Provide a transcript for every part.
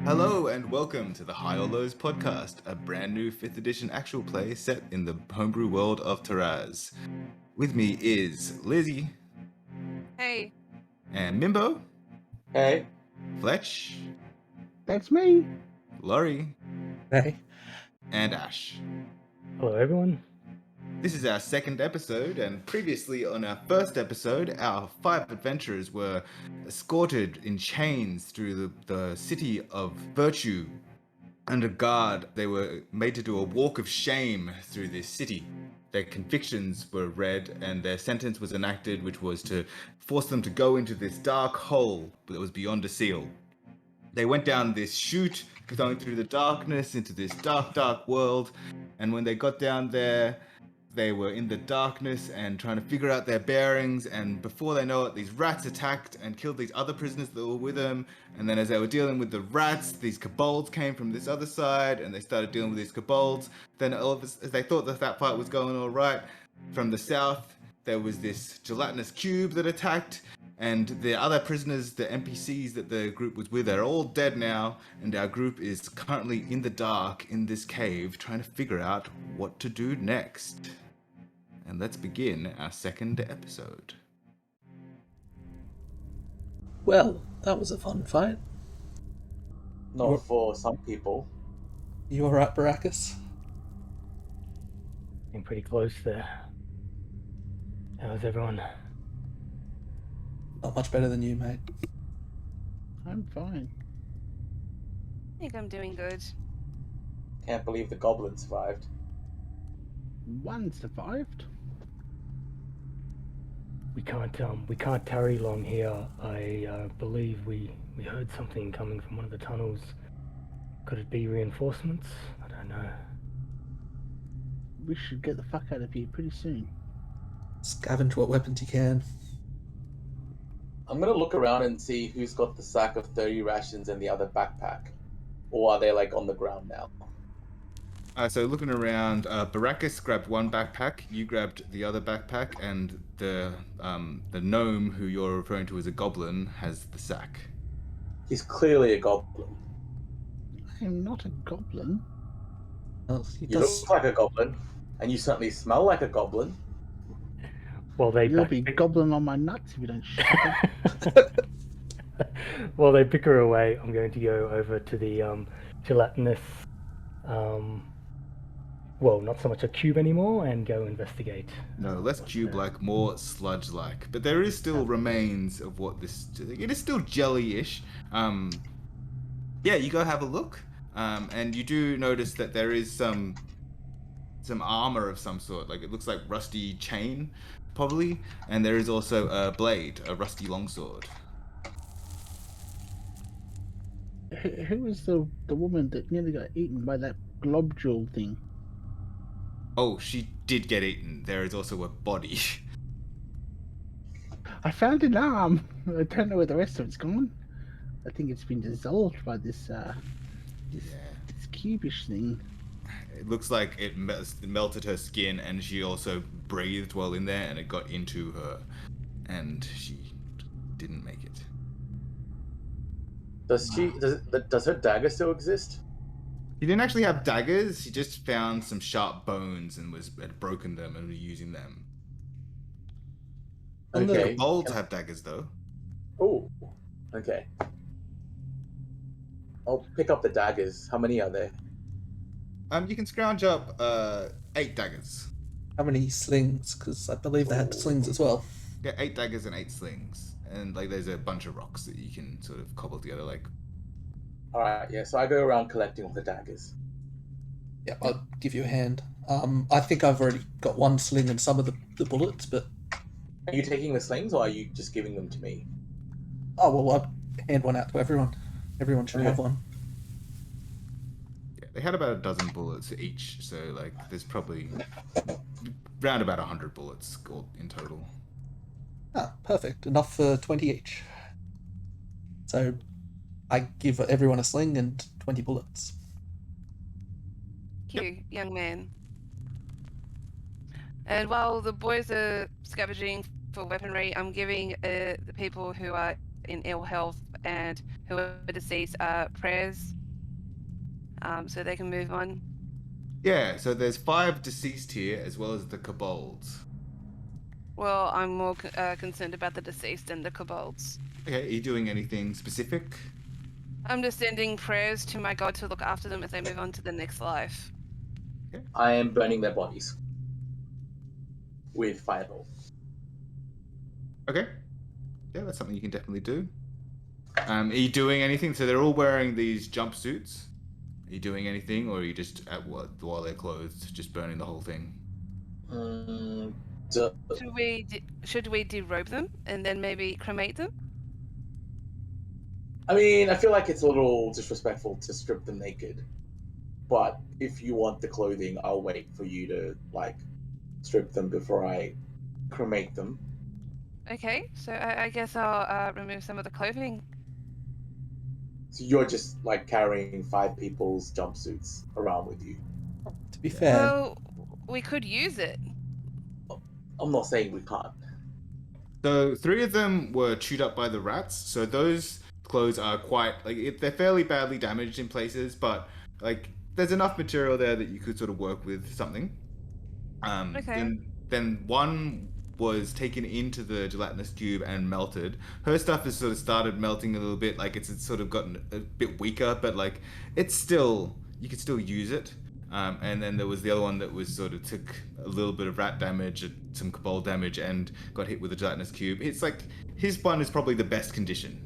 Hello and welcome to the High or Lows podcast, a brand new 5th edition actual play set in the homebrew world of Taraz. With me is Lizzie. Hey. And Mimbo. Hey. Fletch. That's me. Laurie. Hey. And Ash. Hello, everyone. This is our second episode, and previously on our first episode, our 5 adventurers were escorted in chains through the city of Virtue. Under guard, they were made to do a walk of shame through this city. Their convictions were read, and their sentence was enacted, which was to force them to go into this dark hole that was beyond a seal. They went down this chute, going through the darkness into this dark, dark world, and when they got down there, they were in the darkness and trying to figure out their bearings, and before they know it, these rats attacked and killed these other prisoners that were with them. And then as they were dealing with the rats, these kobolds came from this other side, and they started dealing with these kobolds. Then all of as they thought that fight was going all right, from the south, there was this gelatinous cube that attacked, and the other prisoners, the NPCs that the group was with, are all dead now, and our group is currently in the dark in this cave trying to figure out what to do next. And let's begin our second episode. Well, that was a fun fight. Not for some people. You alright, Baracus? Been pretty close there. How's everyone? Not much better than you, mate. I'm fine. I think I'm doing good. Can't believe the goblin survived. One survived. We can't tarry long here. I believe we heard something coming from one of the tunnels. Could it be reinforcements? I don't know. We should get the fuck out of here pretty soon. Scavenge what weapons you can. I'm gonna look around and see who's got the sack of 30 rations and the other backpack. Or are they like on the ground now? So looking around, Baracus grabbed one backpack, you grabbed the other backpack, and the gnome who you're referring to as a goblin has the sack. He's clearly a goblin. I'm not a goblin. Well, he You does. look like a goblin, and you certainly smell like a goblin. Well, You'll be gobbling on my nuts if you don't shut up. Well, they bicker away. I'm going to go over to the gelatinous, well, not so much a cube anymore, and go investigate. No, less cube-like, more sludge-like. But there is still remains of what this... It is still jelly-ish. Yeah, you go have a look. And you do notice that there is some armor of some sort. Like, it looks like rusty chain, probably. And there is also a blade, a rusty longsword. Who was the woman that nearly got eaten by that globule thing? Oh, she did get eaten. There is also a body. I found an arm. I don't know where the rest of it's gone. I think it's been dissolved by this cubish thing. It looks like it melted her skin, and she also breathed while in there, and it got into her, and she didn't make it. Does her dagger still exist? She didn't actually have daggers. She just found some sharp bones and had broken them and was using them. Okay. Kobolds have daggers, though. Oh, okay. I'll pick up the daggers. How many are there? You can scrounge up 8 daggers. How many slings? Because I believe they had slings as well. Yeah, 8 daggers and 8 slings. And like, there's a bunch of rocks that you can sort of cobble together. Like, Alright, yeah, so I go around collecting all the daggers. Yeah, I'll give you a hand. I think I've already got one sling and some of the bullets, but... Are you taking the slings, or are you just giving them to me? Oh, well, I'll hand one out to everyone. Everyone should have one. yeah, they had about a dozen bullets each, so like, there's probably around about 100 bullets in total. Ah, perfect. Enough for 20 each. So, I give everyone a sling and 20 bullets. Thank you, young man. And while the boys are scavenging for weaponry, I'm giving the people who are in ill health and whoever deceased prayers, so they can move on. Yeah, so there's 5 deceased here, as well as the kobolds. Well, I'm more concerned about the deceased and the kobolds. Okay, are you doing anything specific? I'm just sending prayers to my god to look after them as they move on to the next life. I am burning their bodies with fireball. Okay. Yeah, that's something you can definitely do. Are you doing anything? So they're all wearing these jumpsuits. Are you doing anything, or are you just while they're clothed, just burning the whole thing? Should we derobe them and then maybe cremate them? I mean, I feel like it's a little disrespectful to strip them naked. But if you want the clothing, I'll wait for you to strip them before I cremate them. Okay, so I guess I'll remove some of the clothing. So you're just carrying 5 people's jumpsuits around with you. To be fair, Well, we could use it. I'm not saying we can't. So 3 of them were chewed up by the rats. So those clothes are quite they're fairly badly damaged in places, but there's enough material there that you could sort of work with something. Okay. Then one was taken into the gelatinous cube and melted. Her stuff has sort of started melting a little bit, it's sort of gotten a bit weaker, but it's still, you could still use it. And then there was the other one that was sort of took a little bit of rat damage, some kobold damage, and got hit with a gelatinous cube. It's his one is probably the best condition.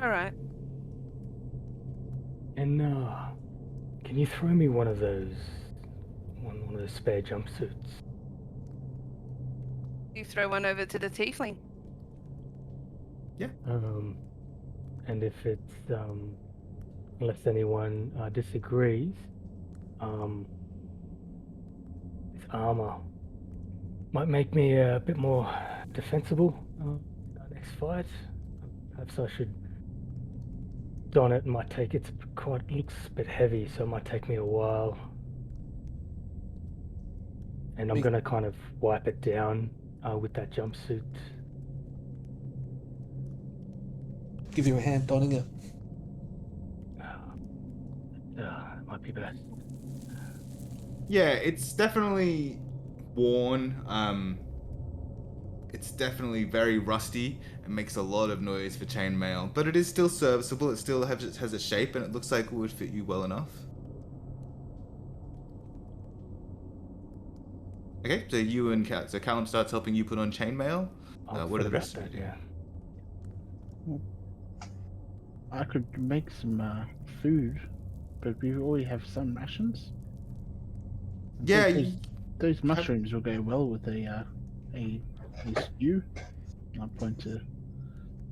All right. And can you throw me one of those spare jumpsuits? You throw one over to the tiefling. And if it's unless anyone disagrees, this armor might make me a bit more defensible in our next fight. Perhaps I should don it. Looks a bit heavy, so it might take me a while. And I'm gonna kind of wipe it down with that jumpsuit. give you a hand donning it. It might be best. Yeah, it's definitely worn. It's definitely very rusty and makes a lot of noise for chainmail, but it is still serviceable. It still has a shape, and it looks like it would fit you well enough. Okay, so you and Callum starts helping you put on chainmail. What are the rest of you? Yeah. I could make some food, but we already have some rations. Yeah, Those mushrooms will go well with a stew. I'll point to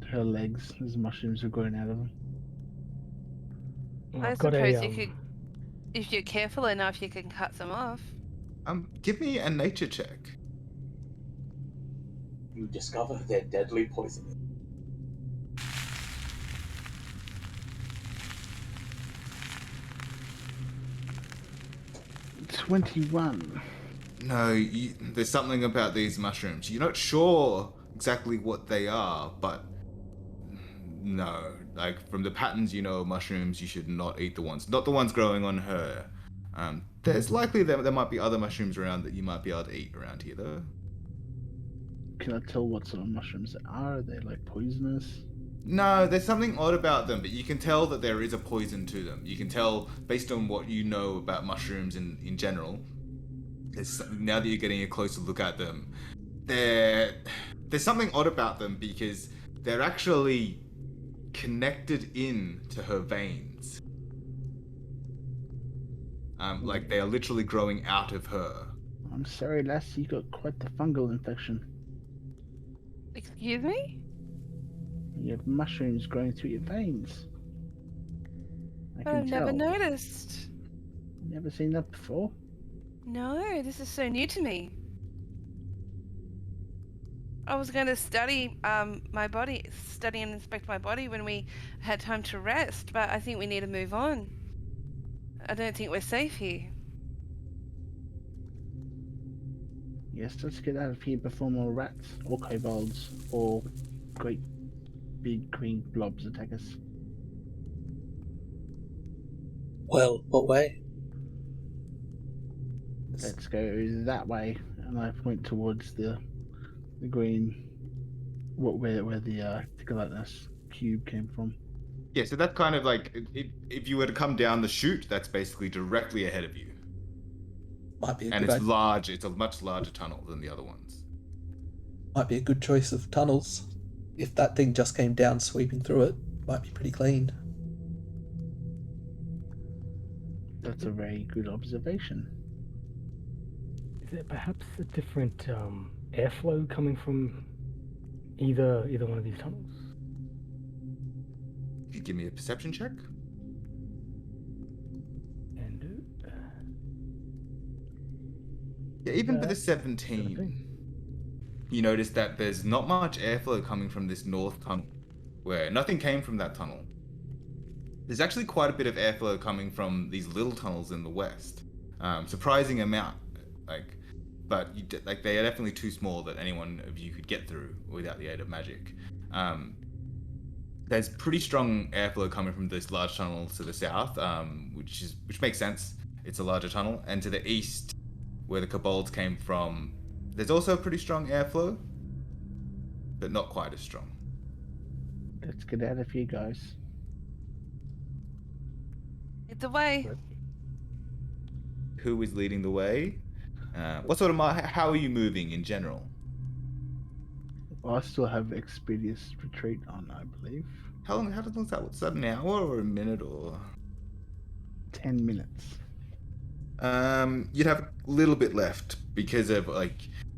her legs as mushrooms are growing out of them. Well, I I've got suppose a, you could, if you're careful enough, you can cut some off. give me a nature check. You discover they're deadly poison. 21. No, there's something about these mushrooms. You're not sure exactly what they are, but no. From the patterns you know of mushrooms, you should not eat not the ones growing on her. There's likely there might be other mushrooms around that you might be able to eat around here, though. Can I tell what sort of mushrooms they are? Are they poisonous? No, there's something odd about them, but you can tell that there is a poison to them. You can tell based on what you know about mushrooms in general. Now that you're getting a closer look at them, there's something odd about them because they're actually connected in to her veins. They are literally growing out of her. I'm sorry, lass, you got quite the fungal infection. Excuse me? You have mushrooms growing through your veins. I've never noticed. Never seen that before? No, this is so new to me. I was going to study my body, study and inspect my body when we had time to rest, but I think we need to move on. I don't think we're safe here. Yes, let's get out of here before more rats or kobolds or great big green blobs attack us. Well, what way? Let's go that way, and I point towards the green, where the gelatinous cube came from. Yeah, so that's kind of like if you were to come down the chute, that's basically directly ahead of you, Might be a and good it's idea. large. It's a much larger tunnel than the other ones. Might be a good choice of tunnels. If that thing just came down sweeping through it, might be pretty clean. That's a very good observation. Is there perhaps a different airflow coming from either one of these tunnels? If you give me a perception check. And Yeah, even for the 17. 17, you notice that there's not much airflow coming from this north tunnel, where nothing came from that tunnel. There's actually quite a bit of airflow coming from these little tunnels in the west. Surprising amount, but they are definitely too small that anyone of you could get through without the aid of magic. There's pretty strong airflow coming from this large tunnel to the south, which makes sense. It's a larger tunnel, and to the east, where the kobolds came from, there's also pretty strong airflow, but not quite as strong. Let's get out of here, guys. It's away. Who is leading the way? How are you moving in general? Well, I still have Expedious Retreat on, I believe. How long is that? What's that, an hour or a minute or? 10 minutes. You'd have a little bit left because of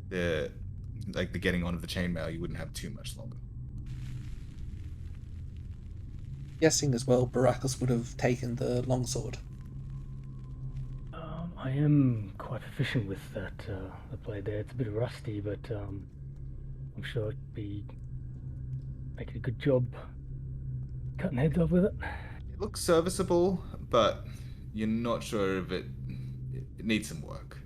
the getting on of the chainmail. You wouldn't have too much longer. Guessing as well, Barakas would have taken the longsword. I am quite proficient with that, the blade there. It's a bit rusty, but I'm sure it'd be making a good job cutting heads off with it. It looks serviceable, but you're not sure if it needs some work.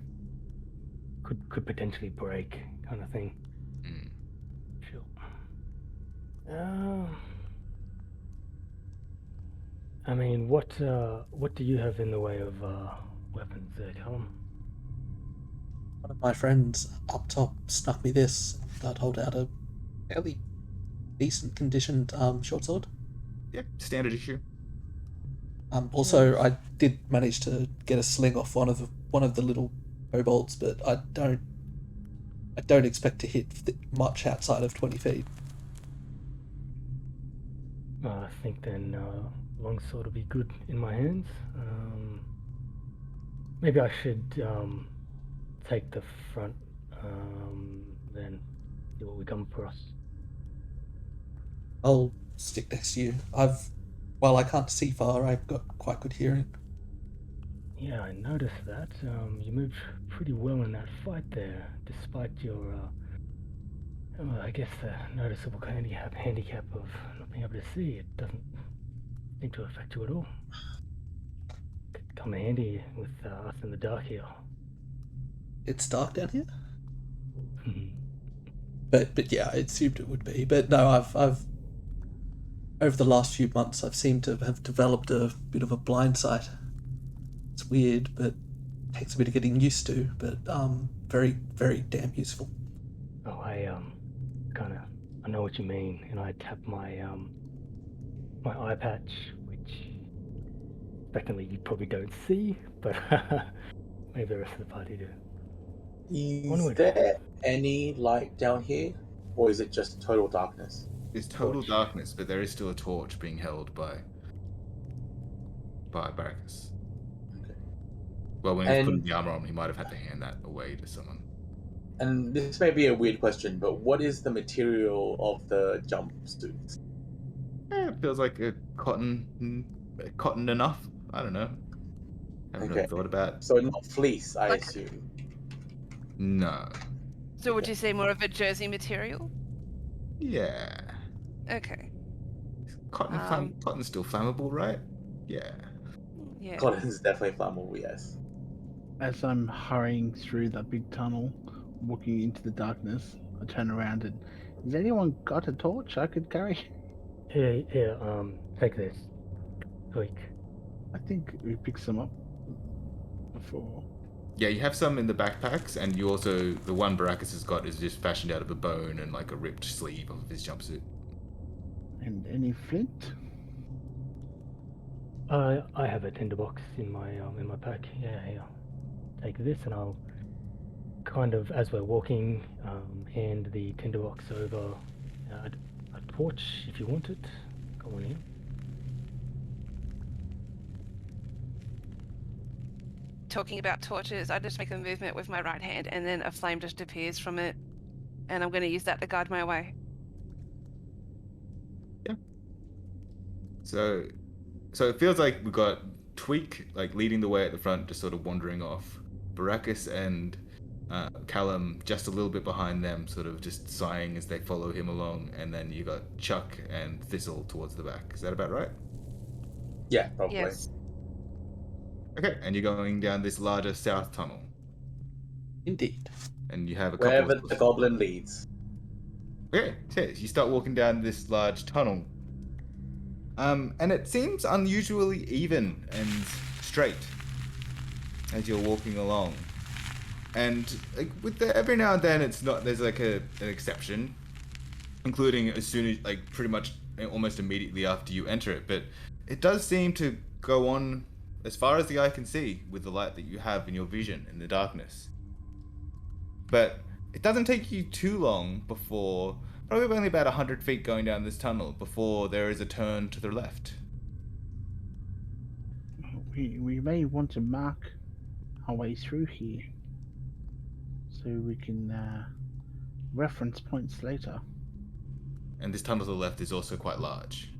Could potentially break, kind of thing. Mm. Sure. I mean, what do you have in the way of weapons there, Callum? One of my friends up top snuck me this that hold out a fairly decent conditioned short sword. Yeah, standard issue. Also, I did manage to get a sling off one of the little kobolds, but I don't expect to hit much outside of 20 feet. I think then longsword will be good in my hands. Maybe I should take the front, then see what we come for us. I'll stick next to you. While I can't see far, I've got quite good hearing. Yeah, I noticed that. You moved pretty well in that fight there, despite your, I guess the noticeable handicap of not being able to see. It doesn't seem to affect you at all. Could come handy with us in the dark here. It's dark down here? But yeah, I assumed it would be. But no, I've over the last few months, I've seemed to have developed a bit of a blind sight. It's weird, but takes a bit of getting used to. But very, very damn useful. Oh, I know what you mean, and I tap my my eye patch, which technically you probably don't see, but maybe the rest of the party do. Is Onward. there any light down here, or is it just total darkness? It's total Torch. darkness, but there is still a torch being held by Barakas. Okay. Well, when he was putting the armor on, he might have had to hand that away to someone. And this may be a weird question, but what is the material of the jumpsuits? It feels like a cotton enough. I don't know. Haven't really Okay. thought about. So not fleece, I Like- assume. No. So would you say more of a jersey material? Yeah. Okay. Cotton's still flammable, right? Yeah. Yeah. Cotton is definitely flammable, yes. As I'm hurrying through that big tunnel, walking into the darkness, I turn around and, has anyone got a torch I could carry? Here, take this. Quick. I think we picked some up before. Yeah, you have some in the backpacks, and you also the one Baracus has got is just fashioned out of a bone and like a ripped sleeve of his jumpsuit. And any flint? I have a tinderbox in my pack. Yeah, here. Take this, and I'll kind of, as we're walking, hand the tinderbox over a torch if you want it. Come on in. Talking about torches, I just make a movement with my right hand, and then a flame just appears from it, and I'm going to use that to guide my way. So it feels like we've got Tweak like leading the way at the front, just sort of wandering off. Baracus and Callum just a little bit behind them, sort of just sighing as they follow him along, and then you got Chuck and Thistle towards the back. Is that about right? Yeah, probably. Yes. Okay, and you're going down this larger south tunnel, Indeed. and you have a couple Wherever of... the goblin leads. Okay, so you start walking down this large tunnel. And it seems unusually even and straight as you're walking along. And like, with every now and then, it's not. There's like an exception, including as soon as like pretty much almost immediately after you enter it. But it does seem to go on as far as the eye can see with the light that you have in your vision in the darkness. But it doesn't take you too long before, probably only about 100 feet going down this tunnel, before there is a turn to the left. We may want to mark our way through here so we can reference points later. And this tunnel to the left is also quite large.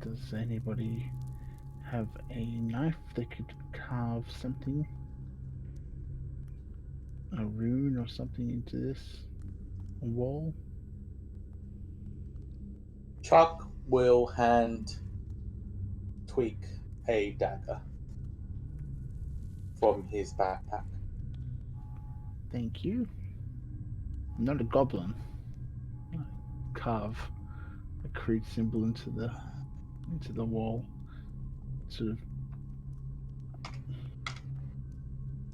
Does anybody have a knife that could carve something? A rune or something into this wall? Chuck will hand Tweak a dagger from his backpack. Thank you. I'm not a goblin. I carve a crude symbol into the wall. Sort of.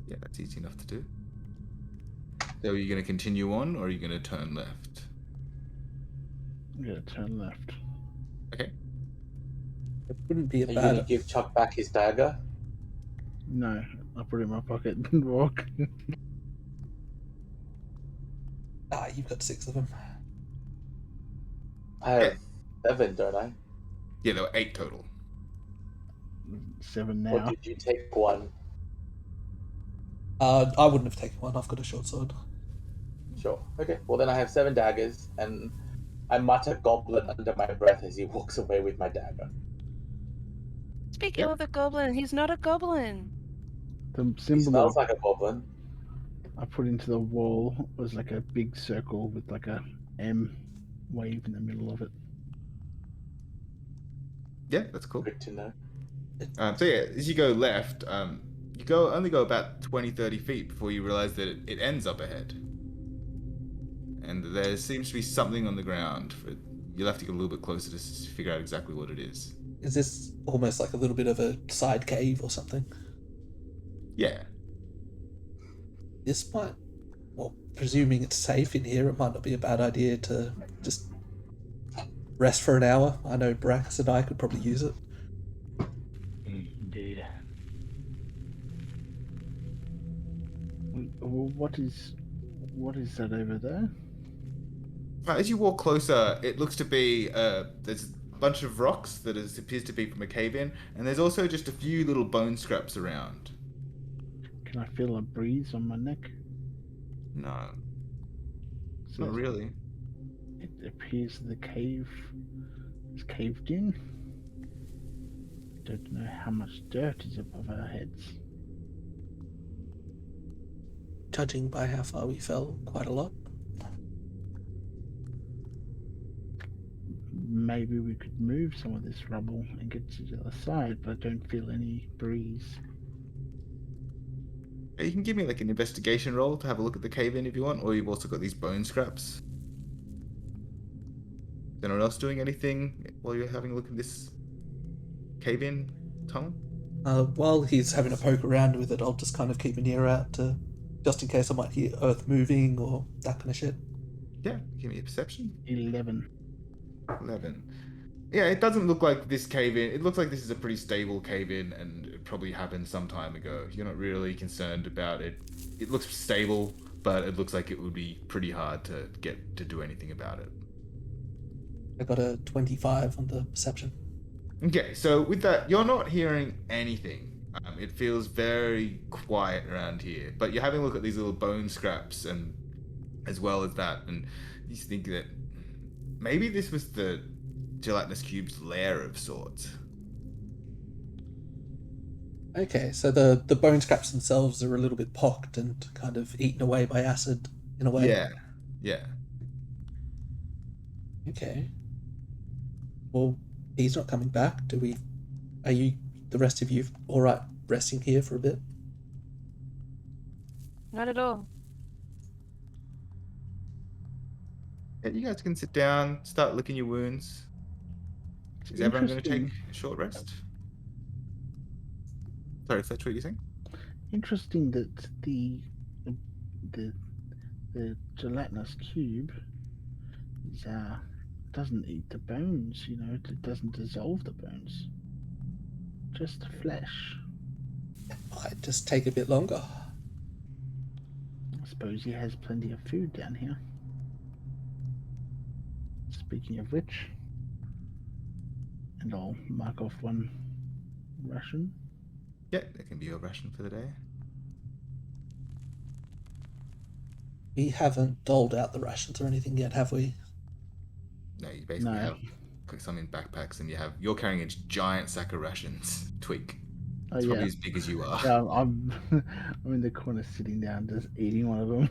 Yeah, that's easy enough to do. So are you going to continue on, or are you going to turn left? I'm gonna turn left. Okay. It wouldn't be a Are you going to bad. give Chuck back his dagger? No, I'll put it in my pocket and walk. Ah, you've got 6 of them. I have 7, don't I? Yeah, there were 8 total. 7 Or now. did you take one? I wouldn't have taken one. I've got a short sword. Sure. Okay. Well, then I have 7 daggers, and I mutter goblin under my breath as he walks away with my dagger. Speaking Yep. of the goblin, he's not a goblin. The He symbol smells that like a goblin. I put into the wall was like a big circle with like a M wave in the middle of it. Yeah, that's cool. Good to know. So yeah, as you go left, you only go about 20-30 feet before you realize that it ends up ahead. And there seems to be something on the ground. You'll have to get a little bit closer to figure out exactly what it is. Is this almost like a little bit of a side cave or something? Yeah. This might, well, presuming it's safe in here, it might not be a bad idea to just rest for an hour. I know Brax and I could probably use it. Indeed. What is that over there? As you walk closer, it looks to be there's a bunch of rocks that appears to be from a cave-in, and there's also just a few little bone scraps around. Can I feel a breeze on my neck? No, So not really. it appears the cave is caved in. Don't know how much dirt is above our heads. Judging by how far we fell, quite a lot. Maybe we could move some of this rubble and get to the other side, but I don't feel any breeze. You can give me like an investigation roll to have a look at the cave-in if you want, or you've also got these bone scraps. Is anyone else doing anything while you're having a look at this cave-in tunnel? While he's having a poke around with it, I'll just kind of keep an ear out to, just in case I might hear earth moving or that kind of shit. Yeah, give me a perception. 11. 11. Yeah, it doesn't look like this cave-in. It looks like this is a pretty stable cave-in, and it probably happened some time ago. You're not really concerned about it. It looks stable, but it looks like it would be pretty hard to get to do anything about it. I got a 25 on the perception. Okay, so with that, you're not hearing anything. It feels very quiet around here, but you're having a look at these little bone scraps, and as well as that, and you think that maybe this was the gelatinous cube's lair of sorts. Okay, so the bone scraps themselves are a little bit pocked and kind of eaten away by acid in a way. Yeah. Okay. Well, he's not coming back. Are you, the rest of you, all right resting here for a bit? Not at all. Yeah, you guys can sit down, start licking your wounds. Is everyone going to take a short rest? Sorry, is that what you're saying? Interesting that the gelatinous cube is, doesn't eat the bones, you know, it doesn't dissolve the bones. Just the flesh. It might just take a bit longer. I suppose he has plenty of food down here. Speaking of which, and I'll mark off one ration. Yeah, that can be your ration for the day. We haven't doled out the rations or anything yet, have we? No, you basically have some in backpacks, and you're carrying a giant sack of rations. Twig. It's probably as big as you are. Yeah, I'm I'm in the corner sitting down, just eating one of them.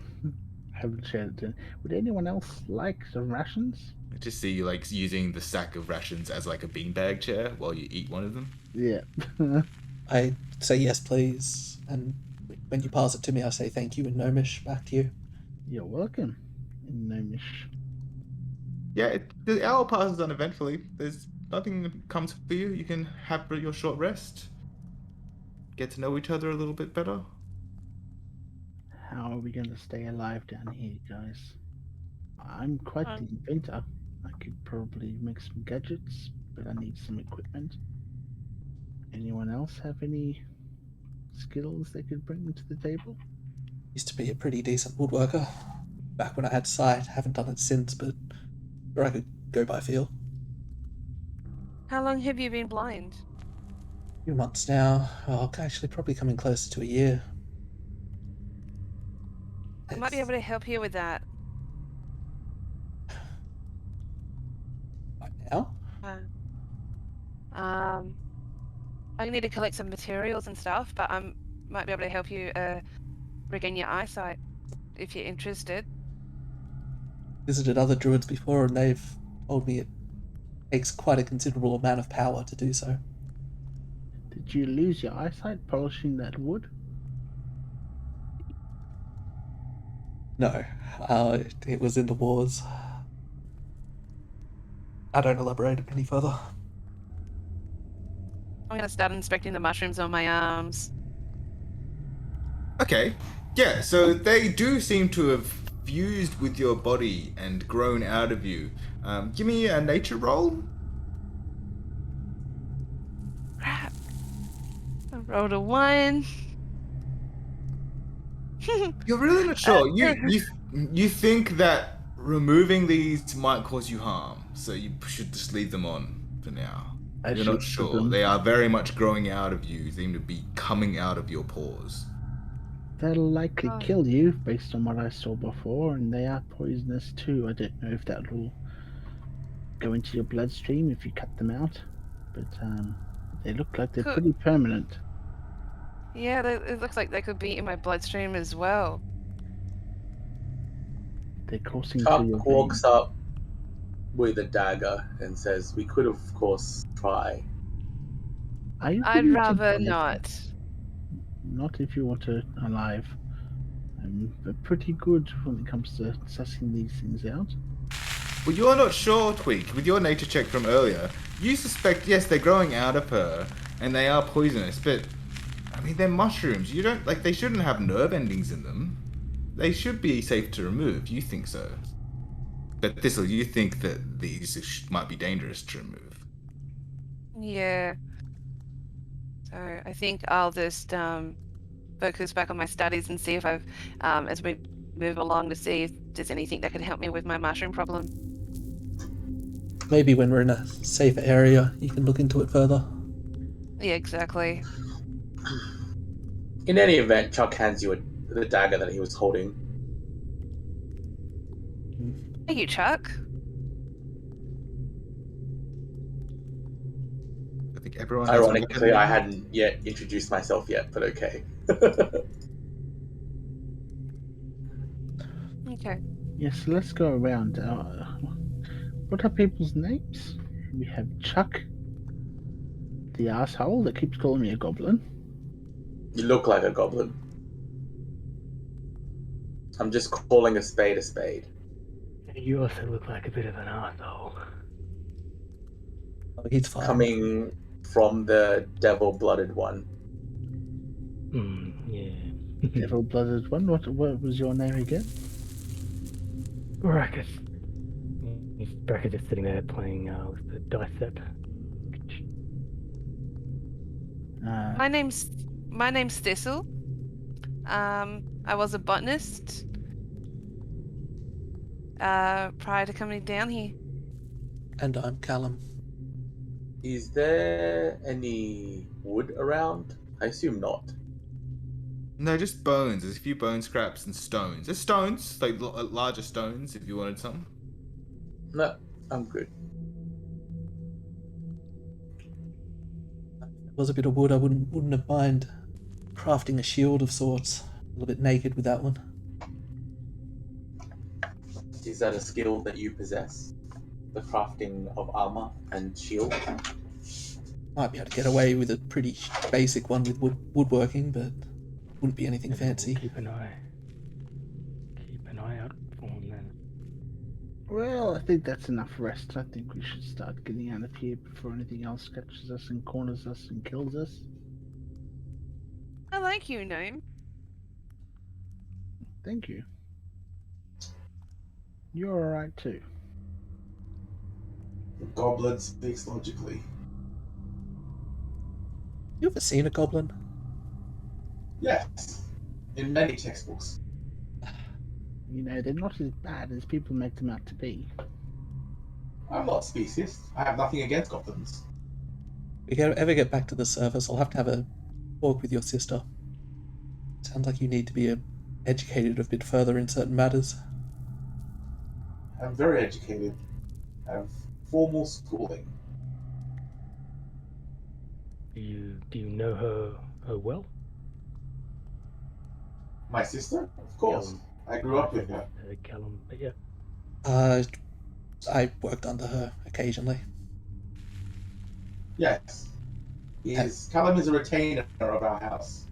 Haven't shared it. Would anyone else like some rations? I just see you like using the sack of rations as like a beanbag chair while you eat one of them. Yeah. I say yes, please, and when you pass it to me, I say thank you in Gnomish back to you. You're welcome. In Gnomish. Yeah, the hour passes uneventfully. There's nothing that comes for you. You can have your short rest. Get to know each other a little bit better. How are we going to stay alive down here, guys? I'm quite the inventor. I could probably make some gadgets, but I need some equipment. Anyone else have any skills they could bring to the table? Used to be a pretty decent woodworker. Back when I had sight, haven't done it since, but sure I could go by feel. How long have you been blind? A few months now. Oh, actually probably coming closer to a year. I might be able to help you with that. Right now? I need to collect some materials and stuff, but I might be able to help you regain your eyesight if you're interested. Visited other druids before, and they've told me it takes quite a considerable amount of power to do so. Did you lose your eyesight polishing that wood? No, it was in the wars. I don't elaborate any further. I'm gonna start inspecting the mushrooms on my arms. Okay. Yeah, so they do seem to have fused with your body and grown out of you. Give me a nature roll. Crap. I rolled a 1. You're really not sure. You think that removing these might cause you harm, so you should just leave them on for now. You're not sure. They are very much growing out of you. They seem to be coming out of your pores. That'll likely kill you, based on what I saw before, and they are poisonous too. I don't know if that will go into your bloodstream if you cut them out, but they look like they're pretty permanent. Yeah, it looks like they could be in my bloodstream as well. They're coursing Tuck through your walks veins. up with a dagger and says, "We could, of course, try." Are you I'd really rather too not. Not if you want to alive. I'm pretty good when it comes to sussing these things out. But you're not sure, Tweak. With your nature check from earlier, you suspect, yes, they're growing out of her, and they are poisonous, but, I mean, they're mushrooms. You don't, like, they shouldn't have nerve endings in them. They should be safe to remove. You think so. But Thistle, you think that these might be dangerous to remove. Yeah. So I think I'll just focus back on my studies and see if I've, as we move along, to see if there's anything that could help me with my mushroom problem. Maybe when we're in a safer area, you can look into it further. Yeah, exactly. In any event, Chuck hands you the dagger that he was holding. Thank you, Chuck. I think everyone has a weapon Ironically, I now. hadn't yet introduced myself yet, but okay. Okay. Yes, let's go around. What are people's names? We have Chuck, the asshole that keeps calling me a goblin. You look like a goblin. I'm just calling a spade a spade. You also look like a bit of an arsehole. Oh, he's fine. Coming from the devil-blooded one. Yeah. Devil-blooded one. What was your name again? Brackets. Brackets just sitting there playing with the dice set. My name's Thistle. I was a botanist prior to coming down here. And I'm Callum. Is there any wood around? I assume not. No, just bones. There's a few bone scraps and stones. There's stones, like larger stones, if you wanted some. No, I'm good. If there was a bit of wood, I wouldn't have mind crafting a shield of sorts. A little bit naked with that one. Is that a skill that you possess? The crafting of armor and shield? Might be able to get away with a pretty basic one with woodworking, but wouldn't be anything fancy. Keep an eye out for him then. Well, I think that's enough rest. I think we should start getting out of here before anything else catches us and corners us and kills us. I like your name. Thank you. You're alright too. The goblin speaks logically. You ever seen a goblin? Yes. In many textbooks. You know, they're not as bad as people make them out to be. I'm not speciesist. I have nothing against goblins. If you ever get back to the surface, I'll have to have a talk with your sister. Sounds like you need to be educated a bit further in certain matters. I'm very educated. I have formal schooling. Do you know her well? My sister? Of course. I grew up with her. Callum, but yeah. I worked under her occasionally. Yes. Callum is a retainer of our house.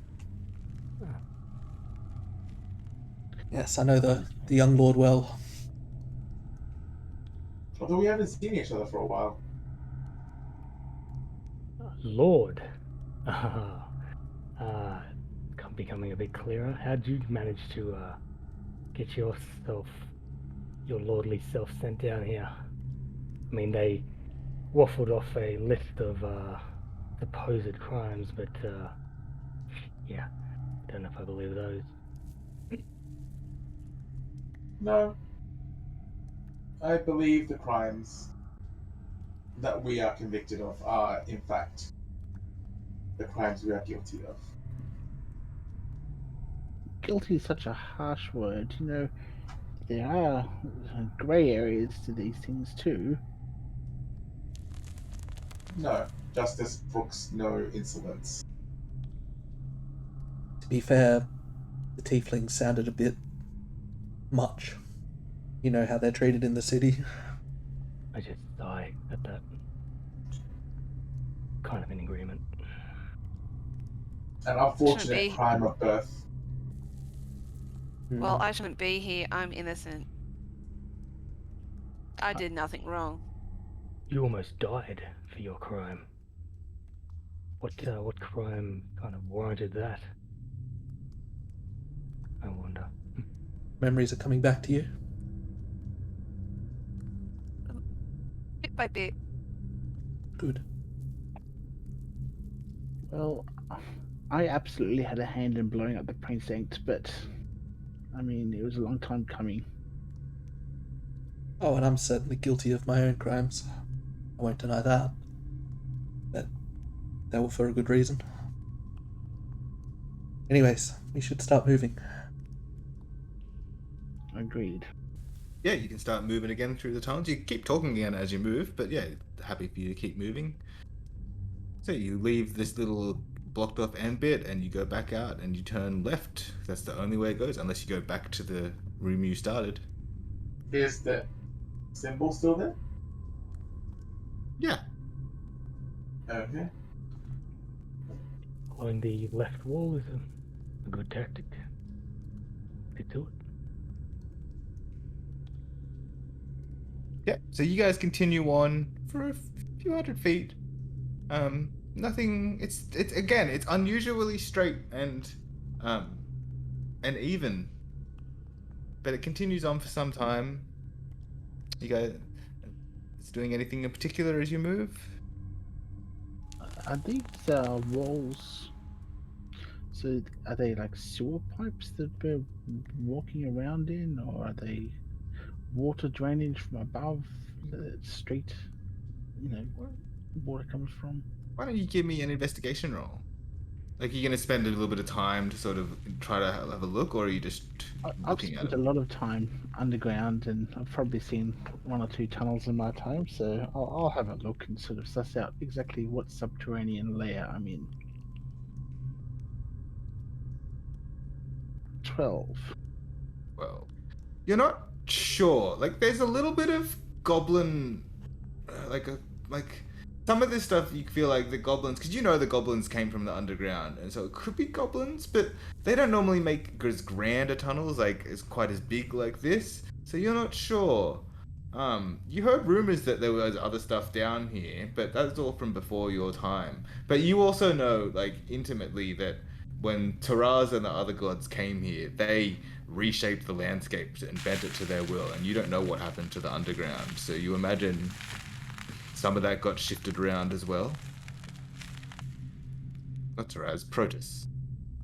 Yes, I know the young lord well. Although we haven't seen each other for a while. Lord. Becoming a bit clearer. How'd you manage to get your lordly self sent down here? I mean, they waffled off a list of supposed crimes, but yeah, don't know if I believe those. No. I believe the crimes that we are convicted of are, in fact, the crimes we are guilty of. Guilty is such a harsh word. You know, there are grey areas to these things too. No. Justice brooks no insolence. To be fair, the tieflings sounded a bit much. You know how they're treated in the city. I just sigh at that. Kind of in agreement. An unfortunate be. crime of birth. Well, I shouldn't be here. I'm innocent. I did nothing wrong. You almost died for your crime. What crime kind of warranted that? I wonder. Memories are coming back to you. Bit by bit. Good. Well, I absolutely had a hand in blowing up the precinct, but I mean, it was a long time coming. Oh, and I'm certainly guilty of my own crimes. I won't deny that. But they were for a good reason. Anyways, we should start moving. Agreed. Yeah, you can start moving again through the tunnels. You keep talking again as you move, but yeah, happy for you to keep moving. So you leave this little blocked off end bit and you go back out and you turn left. That's the only way it goes, unless you go back to the room you started. Is the symbol still there? Yeah. Okay. Following the left wall is a good tactic. Get to it. Yeah. So you guys continue on for a few hundred feet. Nothing. It's again. It's unusually straight and even. But it continues on for some time. You guys, is doing anything in particular as you move? Are these walls? So are they like sewer pipes that we're walking around in, or are they water drainage from above the street? You know, water comes from. Why don't you give me an investigation roll? Like, you're gonna spend a little bit of time to sort of try to have a look, or are you just I've looking at spent it? a lot of time underground, and I've probably seen one or two tunnels in my time, so I'll have a look and sort of suss out exactly what subterranean layer I'm in. 12. Well, you're not sure. Like, there's a little bit of goblin, like some of this stuff you feel like the goblins, because you know the goblins came from the underground, and so it could be goblins, but they don't normally make as grand a tunnels, like as quite as big like this. So you're not sure. You heard rumors that there was other stuff down here, but that's all from before your time. But you also know, like, intimately that when Taraz and the other gods came here, they reshaped the landscape and bent it to their will, and you don't know what happened to the underground. So you imagine some of that got shifted around as well. Not Taraz, Protus,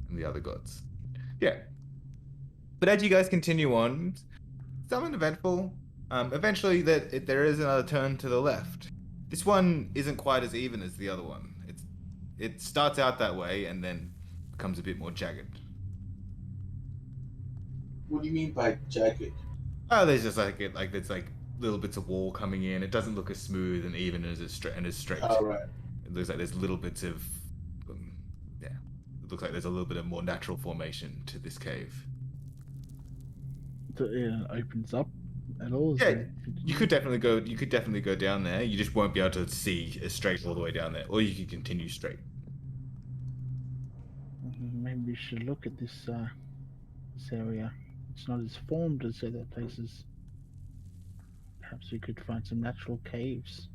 and the other gods. Yeah. But as you guys continue on, something eventful. Eventually, there is another turn to the left. This one isn't quite as even as the other one. It starts out that way and then becomes a bit more jagged. What do you mean by jagged? Oh, there's just there's like little bits of wall coming in. It doesn't look as smooth and even as straight. Oh, right. It looks like there's little bits of yeah. It looks like there's a little bit of more natural formation to this cave. It opens up at all? Is Yeah, there- you could definitely go. You could definitely go down there. You just won't be able to see as straight all the way down there, or you could continue straight. Maybe we should look at this area. It's not as formed as other places. Perhaps we could find some natural caves.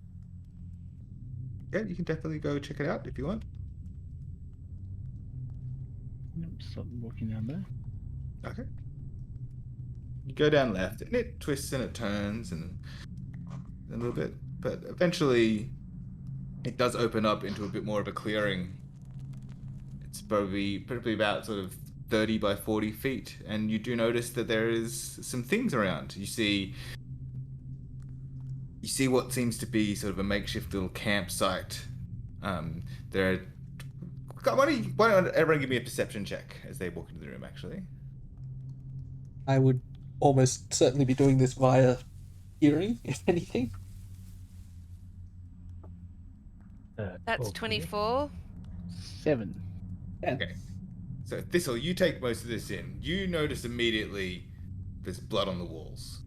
Yeah, you can definitely go check it out if you want. Yep, start walking down there. Okay. You go down left, and it twists and it turns and a little bit, but eventually it does open up into a bit more of a clearing. It's probably about sort of 30 by 40 feet, and you do notice that there is some things around. You see what seems to be sort of a makeshift little campsite. There are. Why don't everyone give me a perception check as they walk into the room? Actually, I would almost certainly be doing this via hearing, if anything. That's 12 for me. 24. 7. okay. So Thistle, you take most of this in. You notice immediately there's blood on the walls.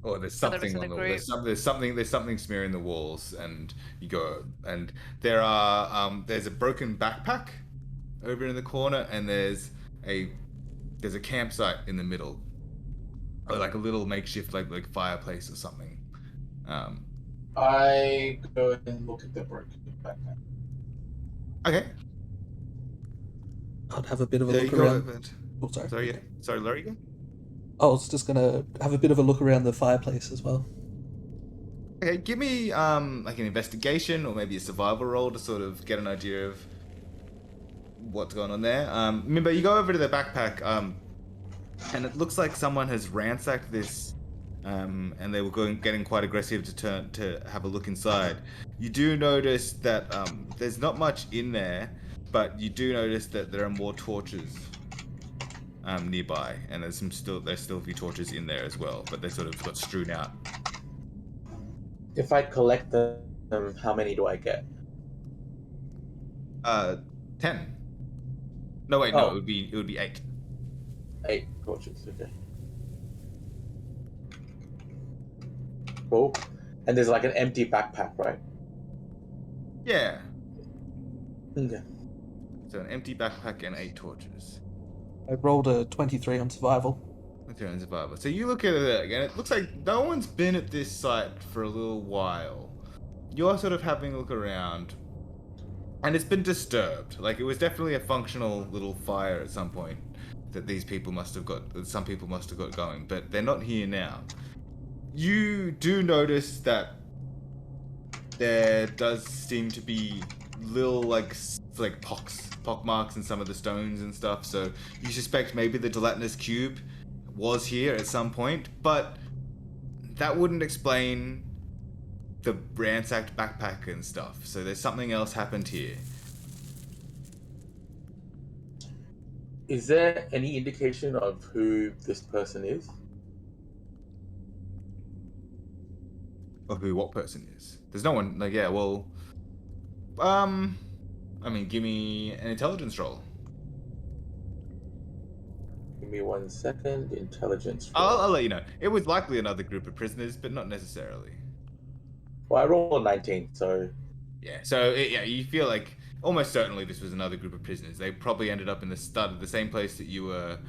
Or there's Other members something of on the the group. there's something smearing the walls, and you go and there's a broken backpack over in the corner, and there's a campsite in the middle. or like a little makeshift like fireplace or something. I go and look at the broken backpack. Okay. I'd have a bit of a Yeah, you look go around. over. Oh, sorry. Sorry, yeah. Sorry, Laurie. Go. I was just gonna have a bit of a look around the fireplace as well. Okay, give me like an investigation or maybe a survival roll to sort of get an idea of what's going on there. Remember, you go over to the backpack, and it looks like someone has ransacked this, and they were getting quite aggressive to have a look inside. You do notice that there's not much in there, but you do notice that there are more torches nearby, and there's still a few torches in there as well, but they sort of got strewn out. If I collect them, how many do I get? 10. No, wait, no, Oh. it would be 8. 8 torches, okay. Cool. And there's like an empty backpack, right? Yeah. Okay. So an empty backpack and 8 torches. I rolled a 23 on survival. Okay, on survival. So you look at it again. It looks like no one's been at this site for a little while. You're sort of having a look around, and it's been disturbed. Like it was definitely a functional little fire at some point that some people must have got going, but they're not here now. You do notice that there does seem to be little like pock marks in some of the stones and stuff, so you suspect maybe the gelatinous cube was here at some point, but that wouldn't explain the ransacked backpack and stuff, so there's something else happened here. Is there any indication of who this person is? Or who what person is. There's no one, like, yeah, well, I mean, give me an intelligence roll. Give me 1 second. Intelligence roll. I'll let you know. It was likely another group of prisoners, but not necessarily. Well, I rolled a 19, so... Yeah, so, you feel like almost certainly this was another group of prisoners. They probably ended up in the start of the same place that you were,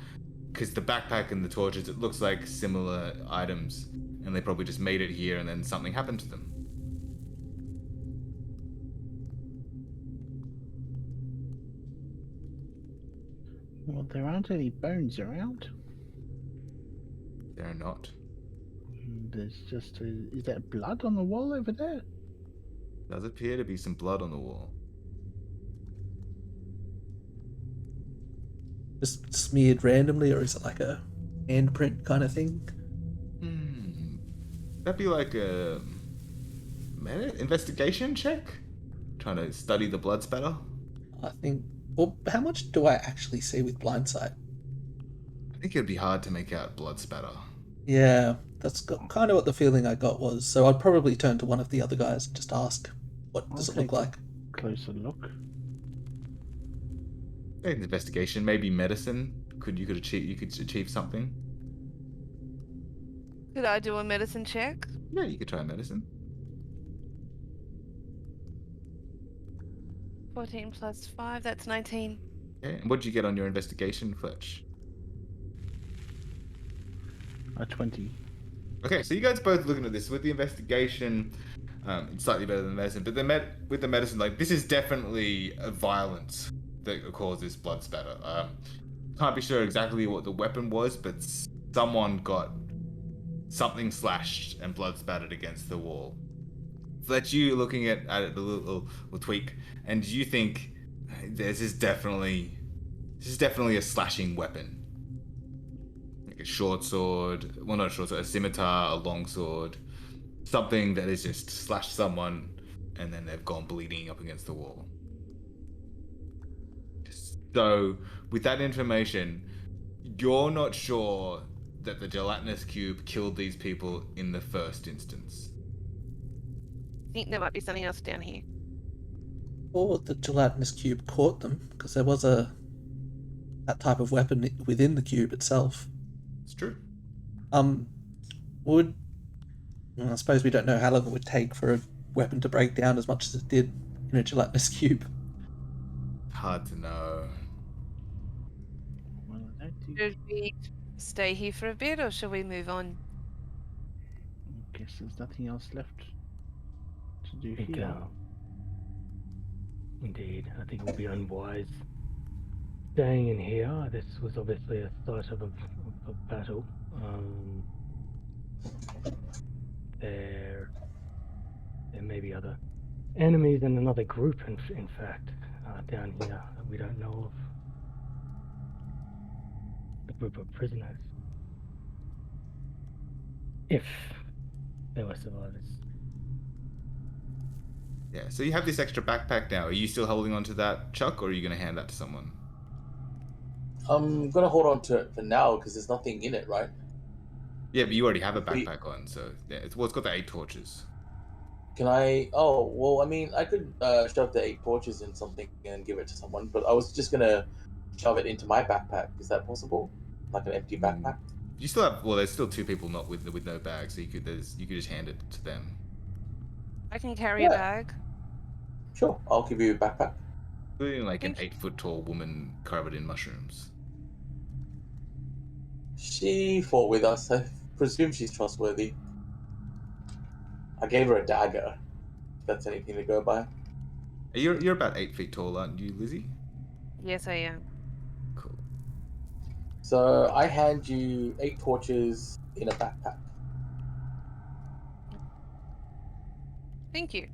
because the backpack and the torches, it looks like similar items, and they probably just made it here and then something happened to them. Well, there aren't any bones around. They're not. There's just is that blood on the wall over there? Does appear to be some blood on the wall. Just smeared randomly, or is it like a handprint kind of thing? That'd be like a investigation check? Trying to study the blood spatter? I think. Well, how much do I actually see with blindsight? I think it'd be hard to make out blood spatter. Yeah, that's kind of what the feeling I got was. So I'd probably turn to one of the other guys and just ask, what does it look like? Closer look. Maybe investigation, maybe medicine. You could achieve something. Could I do a medicine check? Yeah, you could try medicine. 14 plus 5, that's 19. Okay, and what did you get on your investigation, Fletch? A 20. Okay, so you guys both looking at this with the investigation. It's slightly better than the medicine, but with the medicine, like this is definitely a violence that causes blood spatter. Can't be sure exactly what the weapon was, but someone got something slashed and blood spattered against the wall. Fletch, you looking at it, the little tweak, and you think this is definitely a slashing weapon. Like a short sword, well, not a short sword, a scimitar, a long sword, something that has just slashed someone and then they've gone bleeding up against the wall. So, with that information, you're not sure that the gelatinous cube killed these people in the first instance. I think there might be something else down here. Or the gelatinous cube caught them, because there was that type of weapon within the cube itself. It's true. I suppose we don't know how long it would take for a weapon to break down as much as it did in a gelatinous cube. Hard to know. Well, I don't think... Should we stay here for a bit, or shall we move on? I guess there's nothing else left to do I think, here. indeed, I think it would be unwise staying in here. This was obviously a site of a battle. There may be other enemies and another group, in fact, down here that we don't know of. A group of prisoners. If there were survivors. Yeah, so you have this extra backpack now. Are you still holding on to that, Chuck, or are you going to hand that to someone? I'm gonna hold on to it for now because there's nothing in it, right? Yeah, but you already have a If we- backpack on, so yeah, it's got the 8 torches. Can I? Oh, well, I mean, I could shove the 8 torches in something and give it to someone, but I was just gonna shove it into my backpack. Is that possible? Like an empty backpack? You still have, well, there's still 2 people not with no bag, so you could just hand it to them. I can carry Yeah. a bag. Sure, I'll give you a backpack. Including like an Thank you. 8-foot tall woman covered in mushrooms. She fought with us. I presume she's trustworthy. I gave her a dagger. If that's anything to go by. You're about 8 feet tall, aren't you, Lizzie? Yes, I am. Cool. So I hand you 8 torches in a backpack. Thank you.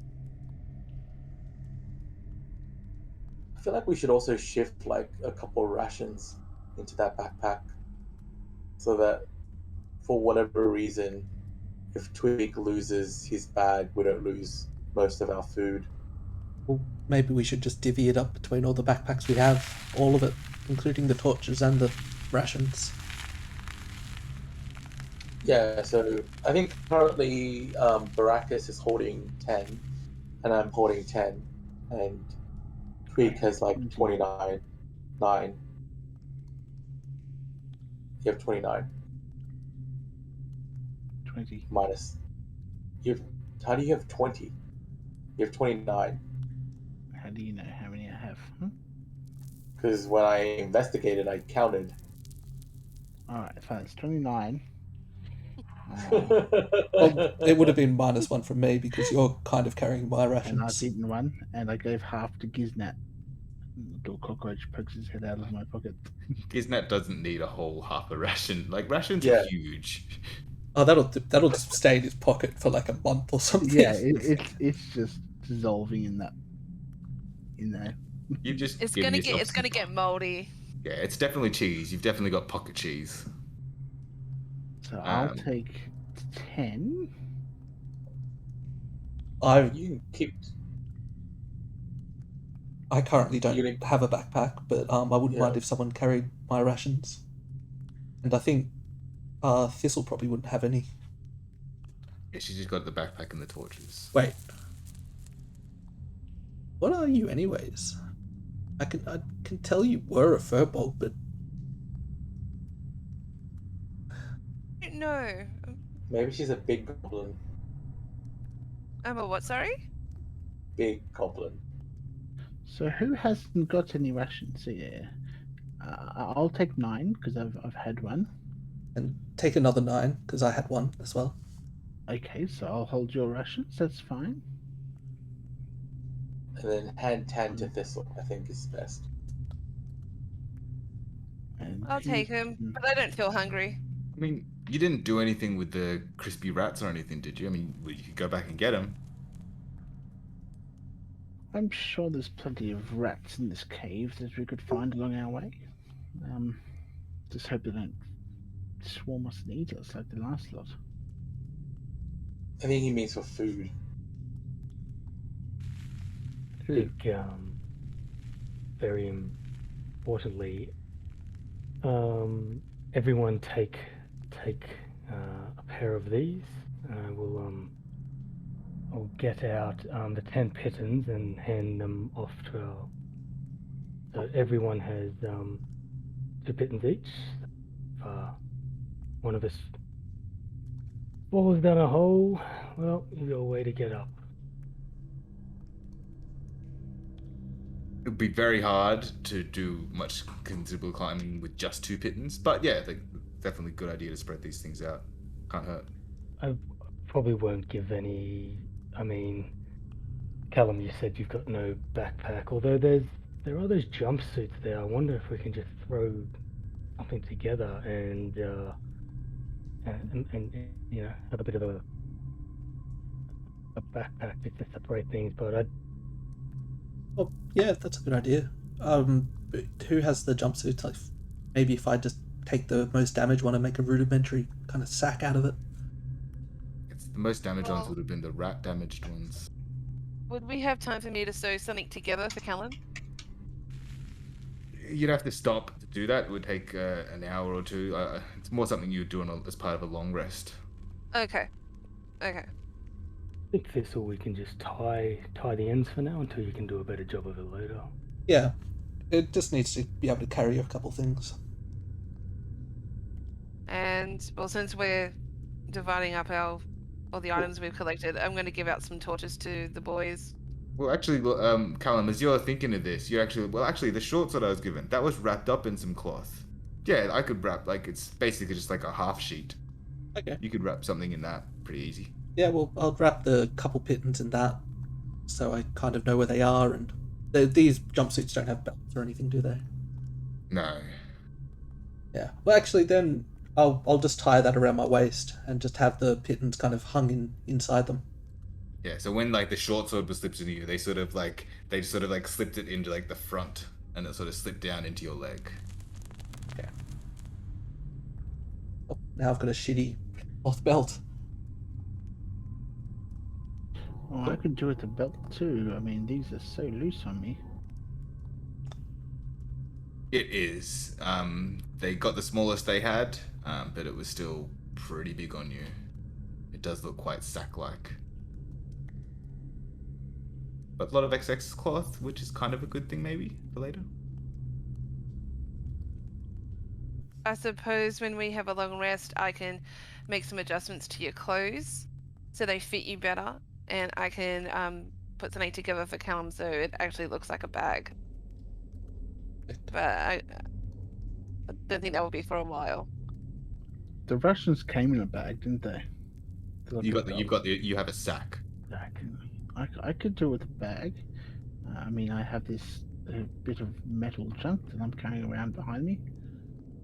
I feel like we should also shift like a couple of rations into that backpack so that for whatever reason, if Twig loses his bag, we don't lose most of our food. Well, maybe we should just divvy it up between all the backpacks we have, all of it, including the torches and the rations. Yeah, so I think currently Baracus is holding 10, and I'm holding 10, and Twig has like 29. 9. You have 29 20. minus. You have, how do you have 20? You have 29. How do you know how many I have? Because when I investigated, I counted. Alright, so it's 29. Well, it would have been -1 from me because you're kind of carrying my And I've rations. eaten one, and I gave half to Giznat. Little cockroach pokes his head out of my pocket. Giznat doesn't need a whole half a ration. Like, rations Yeah. are huge. Oh, that'll just stay in his pocket for like a month or something. Yeah, it's just dissolving in that. In there. You've just It's given gonna yourself get some- moldy. Yeah, it's definitely cheese. You've definitely got pocket cheese. So I'll Um, take 10. I You can keep. currently don't You're gonna- have a backpack, but I wouldn't mind Yeah. if someone carried my rations. And I think Thistle probably wouldn't have any. Yeah, she's just got the backpack and the torches. Wait. What are you anyways? I can tell you were a furbolg, but No. Maybe she's a big goblin. I'm a what, sorry? Big goblin. So who hasn't got any rations here? I'll take 9 because I've had one. and take another 9 because I had one as well. Okay, so I'll hold your rations. That's fine. And then hand 10 to Thistle, I think is best. And I'll take who's- him, but I don't feel hungry. I mean, you didn't do anything with the crispy rats or anything, did you? I mean, well, you could go back and get them. I'm sure there's plenty of rats in this cave that we could find along our way. Just hope they don't swarm us and eat us like the last lot. I think he means for food. I think very importantly, everyone take a pair of these. I'll get out the 10 pittons and hand them off to our. So everyone has 2 pittons each. One of us falls down a hole, well, you got a way to get up. It would be very hard to do much considerable climbing with just 2 pittons, but yeah, definitely a good idea to spread these things out. Can't hurt. I probably won't give any. I mean, Callum, you said you've got no backpack. Although there are those jumpsuits there. I wonder if we can just throw something together and you know, have a bit of a backpack just to separate things. But I Well, yeah, that's a good idea. But who has the jumpsuits? Like, maybe if I just take the most damaged one and make a rudimentary kind of sack out of it. It's the most damaged ones Well- would have been the rat damaged ones. Would we have time for me to sew something together for Callum? You'd have to stop to do that. It would take an hour or two. It's more something you'd do as part of a long rest. Okay. Okay. think this, or we can just tie the ends for now until you can do a better job of it later. Yeah, it just needs to be able to carry a couple things. And well, since we're dividing up all the items we've collected, I'm going to give out some torches to the boys. Well, actually, Callum, as you're thinking of this, actually, the shorts that I was given, that was wrapped up in some cloth. Yeah, I could wrap, like, it's basically just like a half sheet. Okay. You could wrap something in that pretty easy. Yeah, well, I'll wrap the couple pittons in that, so I kind of know where they are. And these jumpsuits don't have belts or anything, do they? No. Yeah. Well, actually, then I'll just tie that around my waist and just have the pittons kind of hung inside them. Yeah, so when, like, the short sword was slipped into you, they sort of slipped it into, like, the front, and it sort of slipped down into your leg. Okay. Oh, now I've got a shitty cloth belt. Well, I could do with a belt too. I mean, these are so loose on me. It is. They got the smallest they had, but it was still pretty big on you. It does look quite sack-like. But a lot of XX cloth, which is kind of a good thing maybe for later. I suppose when we have a long rest, I can make some adjustments to your clothes so they fit you better, and I can put something together for Callum so it actually looks like a bag. But I don't think that will be for a while. The Russians came in a bag, didn't they? You have a sack. Zach. I could do with a bag. I mean, I have this bit of metal junk that I'm carrying around behind me.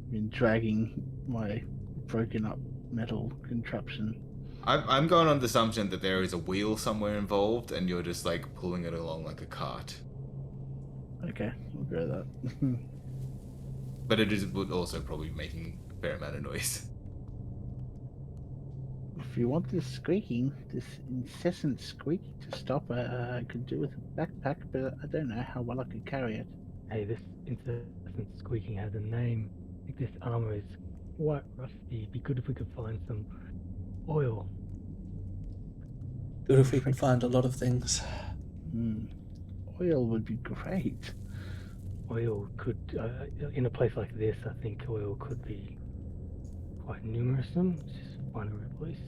I've been dragging my broken up metal contraption. I'm going on the assumption that there is a wheel somewhere involved, and you're just like pulling it along like a cart. Okay, we'll go with that. But would also probably be making a fair amount of noise. If you want this squeaking, this incessant squeaking to stop, I could do with a backpack, but I don't know how well I could carry it. Hey, this incessant squeaking has a name. I think this armor is quite rusty. It'd be good if we could find some oil. Good if we can find a lot of things. Oil would be great. Oil could, in a place like this, I think oil could be quite numerous. Just find a right place.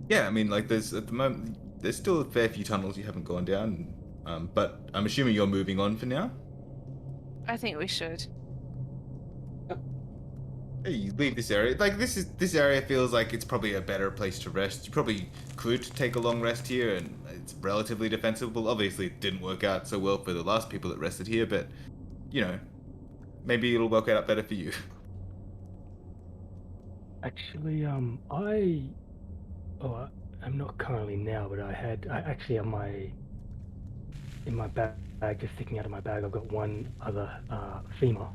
Yeah, I mean, like there's at the moment there's still a fair few tunnels you haven't gone down, but I'm assuming you're moving on for now. I think we should. Hey, you leave this area. Like this area feels like it's probably a better place to rest. You probably could take a long rest here, and it's relatively defensible. Obviously, it didn't work out so well for the last people that rested here, but you know, maybe it'll work out better for you. Actually, I'm not currently now, but I actually in my bag, just sticking out of my bag, I've got one other femur.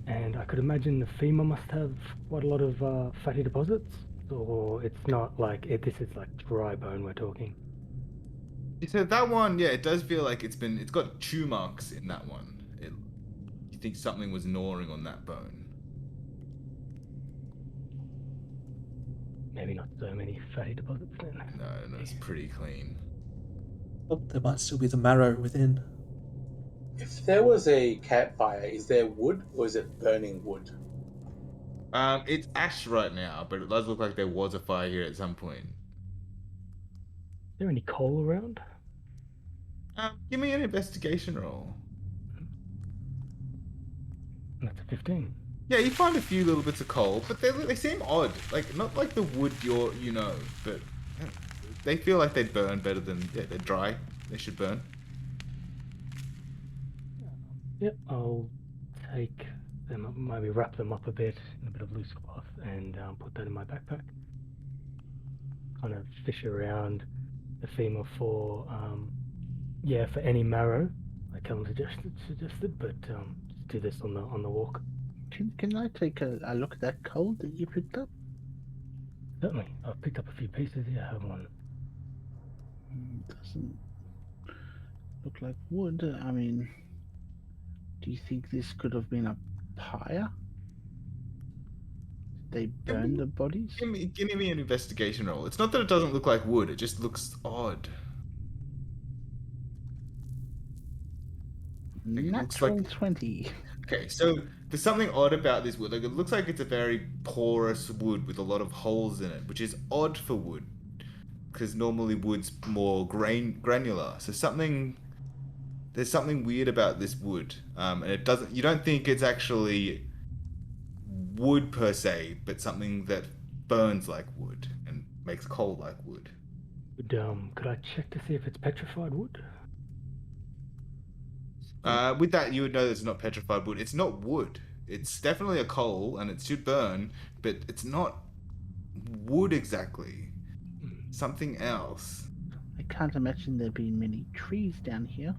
And I could imagine the femur must have quite a lot of fatty deposits, or it's not like this is like dry bone we're talking. So that one, yeah, it does feel like it's got chew marks in that one. You think something was gnawing on that bone. Maybe not so many fatty deposits then. No, it's pretty clean. Well, there might still be the marrow within. If there was a campfire, is there wood or is it burning wood? It's ash right now, but it does look like there was a fire here at some point. Is there any coal around? Give me an investigation roll. That's a 15. Yeah, you find a few little bits of coal, but they seem odd. Like, not like the wood but they feel like they'd burn better than, yeah, they're dry. They should burn. Yep, I'll take them up, maybe wrap them up a bit in a bit of loose cloth and put that in my backpack. Kind of fish around the FEMA for, for any marrow, like Callum suggested, but just do this on the walk. Can I take a look at that coal that you picked up? Certainly, I've picked up a few pieces here. I have one. Doesn't look like wood. I mean, do you think this could have been a pyre? They burned the bodies? Give me an investigation roll. It's not that it doesn't look like wood, it just looks odd. Like, it looks Natural like 20. Okay, so there's something odd about this wood. Like, it looks like it's a very porous wood with a lot of holes in it, which is odd for wood, because normally wood's more granular. So there's something weird about this wood, and it doesn't. You don't think it's actually wood per se, but something that burns like wood and makes coal like wood. Could I check to see if it's petrified wood? With that, you would know that it's not petrified wood. It's not wood. It's definitely a coal, and it should burn, but it's not wood exactly. Something else. I can't imagine there being many trees down here.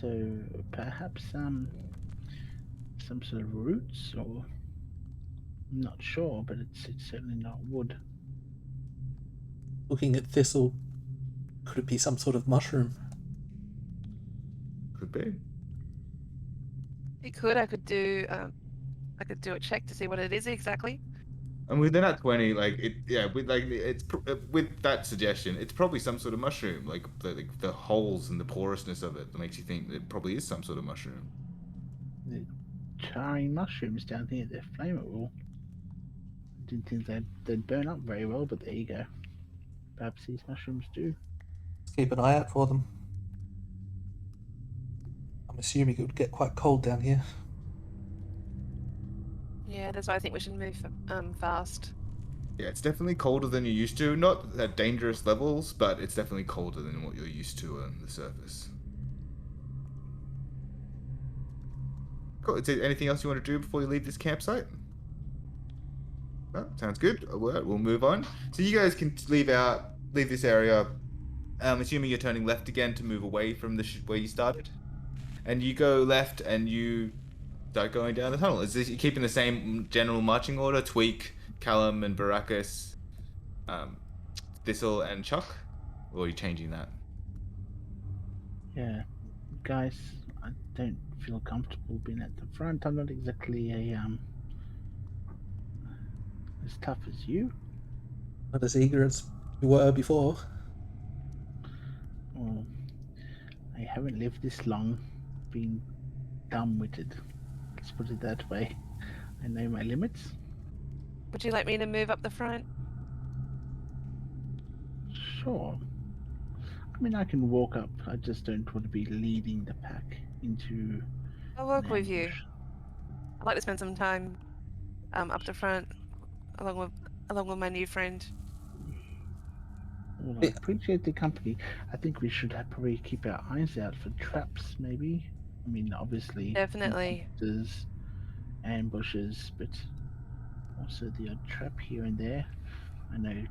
So perhaps some sort of roots, or I'm not sure, but it's certainly not wood. Looking at thistle, could it be some sort of mushroom? Could be. It could. I could do a check to see what it is exactly. And within that 20, like with that suggestion, it's probably some sort of mushroom. Like the holes and the porousness of it that makes you think it probably is some sort of mushroom. The charring mushrooms down here, they're flammable. Didn't think they'd burn up very well, but there you go. Perhaps these mushrooms do. Let's keep an eye out for them. I'm assuming it would get quite cold down here. Yeah, that's why I think we should move fast. Yeah, it's definitely colder than you're used to. Not at dangerous levels, but it's definitely colder than what you're used to on the surface. Cool. Is there anything else you want to do before you leave this campsite? Oh, sounds good. We'll move on. So you guys can leave this area. Assuming you're turning left again to move away from where you started, and you go left and you start going down the tunnel. Is this you keeping the same general marching order? Tweak, Callum, and Baracus, Thistle, and Chuck, or are you changing that? Yeah, guys, I don't feel comfortable being at the front. I'm not exactly as tough as you. Not as eager as you were before. Well, I haven't lived this long being dumb-witted. Let's put it that way. I know my limits. Would you like me to move up the front? Sure. I mean, I can walk up. I just don't want to be leading the pack into. I'll walk an with you. ambush. I'd like to spend some time up the front, along with my new friend. Well, I appreciate the company. I think we should probably keep our eyes out for traps, maybe. I mean, obviously, Definitely. monsters, ambushes, but also the odd trap here and there. I know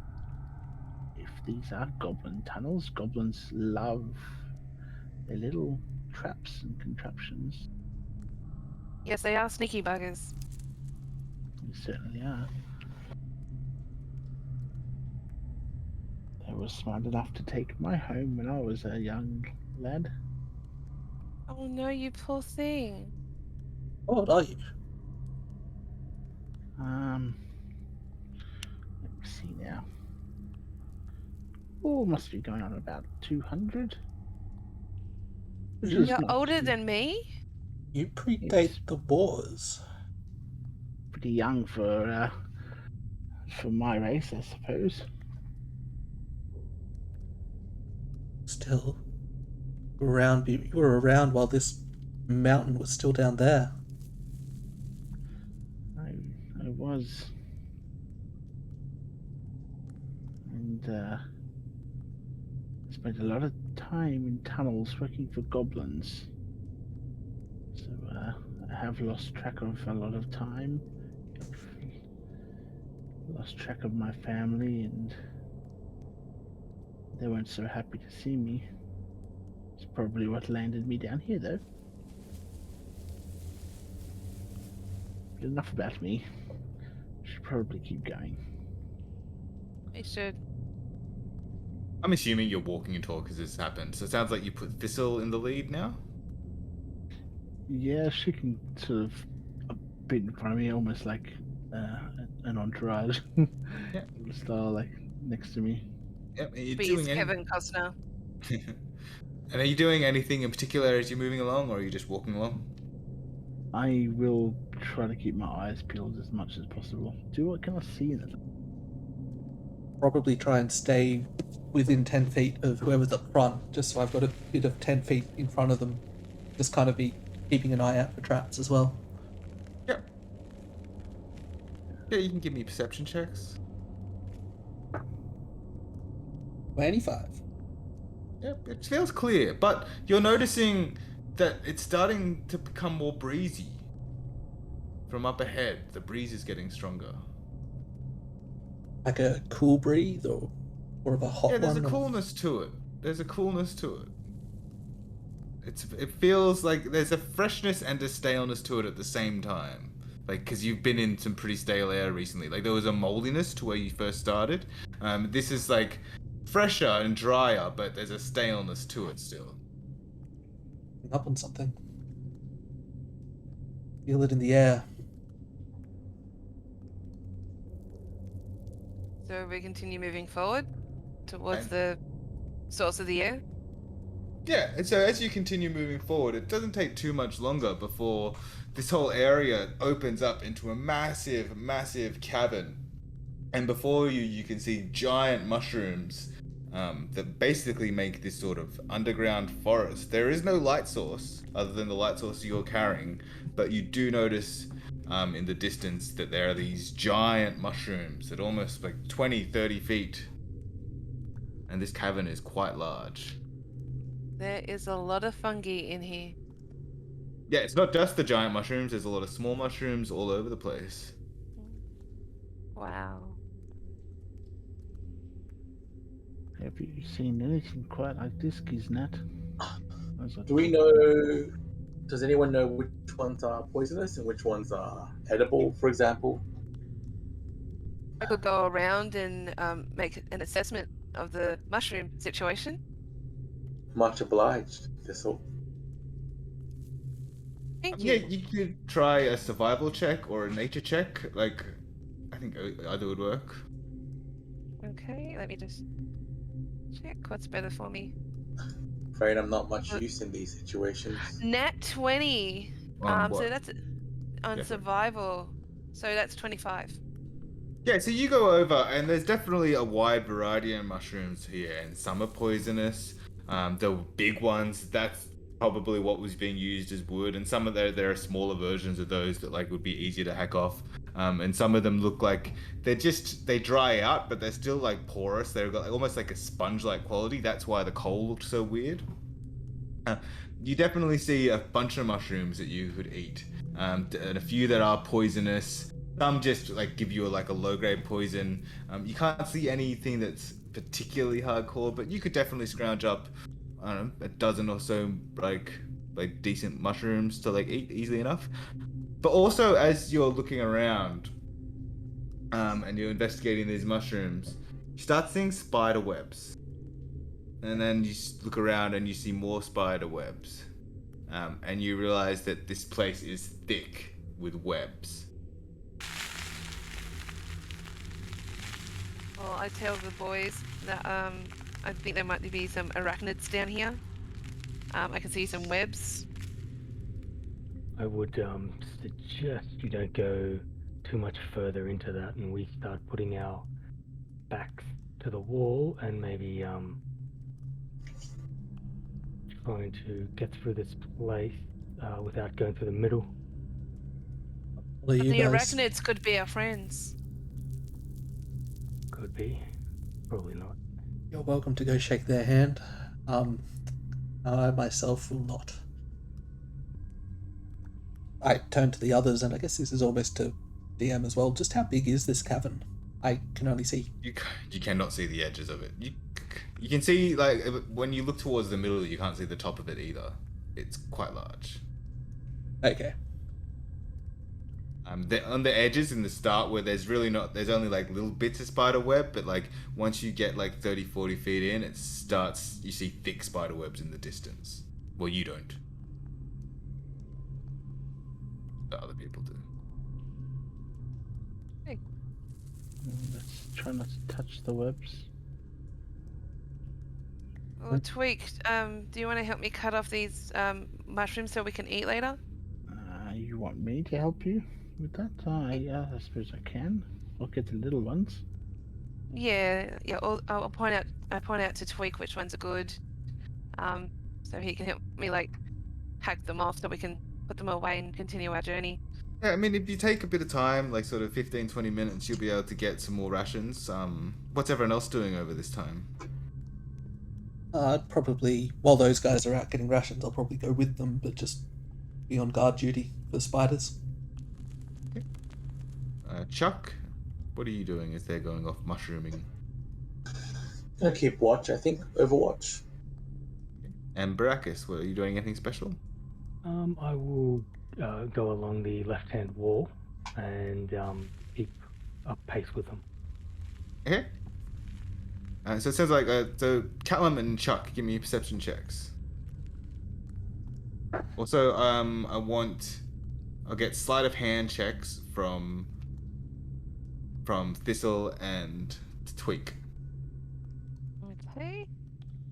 if these are goblin tunnels, goblins love their little traps and contraptions. Yes, they are sneaky buggers. They certainly are. They were smart enough to take my home when I was a young lad. Oh no, you poor thing. How old are you? Let me see now. Oh, must be going on about 200. Which is You're not older too- than me? You predate It's- the wars. Pretty young for my race, I suppose. Still, you were around while this mountain was still down there. was. And spent a lot of time in tunnels working for goblins. So I have lost track of a lot of time. Lost track of my family, and they weren't so happy to see me. It's probably what landed me down here, though. But enough about me. Should probably keep going. We should. I'm assuming you're walking and talk as this happened, so it sounds like you put Thistle in the lead now? Yeah, she can sort of a bit in front of me, almost like an entourage Yeah. style, like next to me. Yep. Are you Be doing any... Kevin Costner. And are you doing anything in particular as you're moving along, or are you just walking along? I will try to keep my eyes peeled as much as possible. What can I see in it? Probably try and stay within 10 feet of whoever's up front, just so I've got a bit of 10 feet in front of them. Just kind of be keeping an eye out for traps as well. Yep. Yeah, you can give me perception checks. 25. Yep, it feels clear, but you're noticing that it's starting to become more breezy. From up ahead, the breeze is getting stronger. Like a cool breeze or more of a hot Yeah, there's one? a coolness to it. There's a coolness to it. It feels like there's a freshness and a staleness to it at the same time. Like, because you've been in some pretty stale air recently. Like, there was a moldiness to where you first started. This is like fresher and drier, but there's a staleness to it still. Up on something. Feel it in the air. So we continue moving forward towards And- the source of the air. Yeah, and so as you continue moving forward, it doesn't take too much longer before this whole area opens up into a massive, massive cavern. And before you, you can see giant mushrooms that basically make this sort of underground forest. There is no light source other than the light source you're carrying, but you do notice in the distance that there are these giant mushrooms at almost like 20, 30 feet. And this cavern is quite large. There is a lot of fungi in here. Yeah, it's not just the giant mushrooms, there's a lot of small mushrooms all over the place. Wow. Have you seen anything quite like this, Giznat? Do we know? Does anyone know which ones are poisonous and which ones are edible, for example? I could go around and make an assessment of the mushroom situation. Much obliged, Thistle. Thank Yeah, you. you could try a survival check or a nature check. Like, I think either would work. Okay, let me just check what's better for me. Afraid I'm not much use in these situations. Nat 20. On So what? that's on Yeah. survival. So that's 25. Yeah, so you go over, and there's definitely a wide variety of mushrooms here, and some are poisonous. The big ones, that's probably what was being used as wood, and some of there are smaller versions of those that like would be easier to hack off. And some of them look like they dry out, but they're still like porous. They've got like, almost like a sponge-like quality. That's why the coal looked so weird. You definitely see a bunch of mushrooms that you could eat, and a few that are poisonous. Some just like give you like a low-grade poison. You can't see anything that's particularly hardcore, but you could definitely scrounge up, I don't know, a dozen or so like decent mushrooms to like eat easily enough. But also, as you're looking around, and you're investigating these mushrooms, you start seeing spider webs. And then you look around and you see more spider webs. And you realize that this place is thick with webs. Well, I tell the boys that I think there might be some arachnids down here. I can see some webs. I would suggest you don't go too much further into that, and we start putting our backs to the wall and maybe trying to get through this place without going through the middle. What are But you the guys? arachnids could be our friends. Could be. Probably not. You're welcome to go shake their hand. I myself will not. I turn to the others, and I guess this is almost to DM as well. Just how big is this cavern? I can only see. You cannot see the edges of it. You can see, like, when you look towards the middle, you can't see the top of it either. It's quite large. Okay. On the edges in the start where there's only like little bits of spider web, but like once you get like 30, 40 feet in, you see thick spider webs in the distance. Well, you don't. But other people do. Let's try not to touch the webs. Well, Tweak, do you want to help me cut off these mushrooms so we can eat later? You want me to help you with that? Yeah, I suppose I can. I'll get the little ones. Yeah. I'll point out to Tweak which ones are good, so he can help me like hack them off so we can put them away and continue our journey. Yeah, I mean, if you take a bit of time, like sort of 15, 20 minutes, you'll be able to get some more rations. What's everyone else doing over this time? I'd probably, while those guys are out getting rations, I'll probably go with them, but just be on guard duty for spiders. Chuck, what are you doing as they're going off mushrooming? Gonna keep watch, I think. Overwatch. And Baracus, what are you doing? Anything special? I will go along the left-hand wall and keep up pace with them. Okay. So it sounds like so Callum and Chuck, give me perception checks. Also, I'll get sleight of hand checks from Thistle and Tweak. Okay.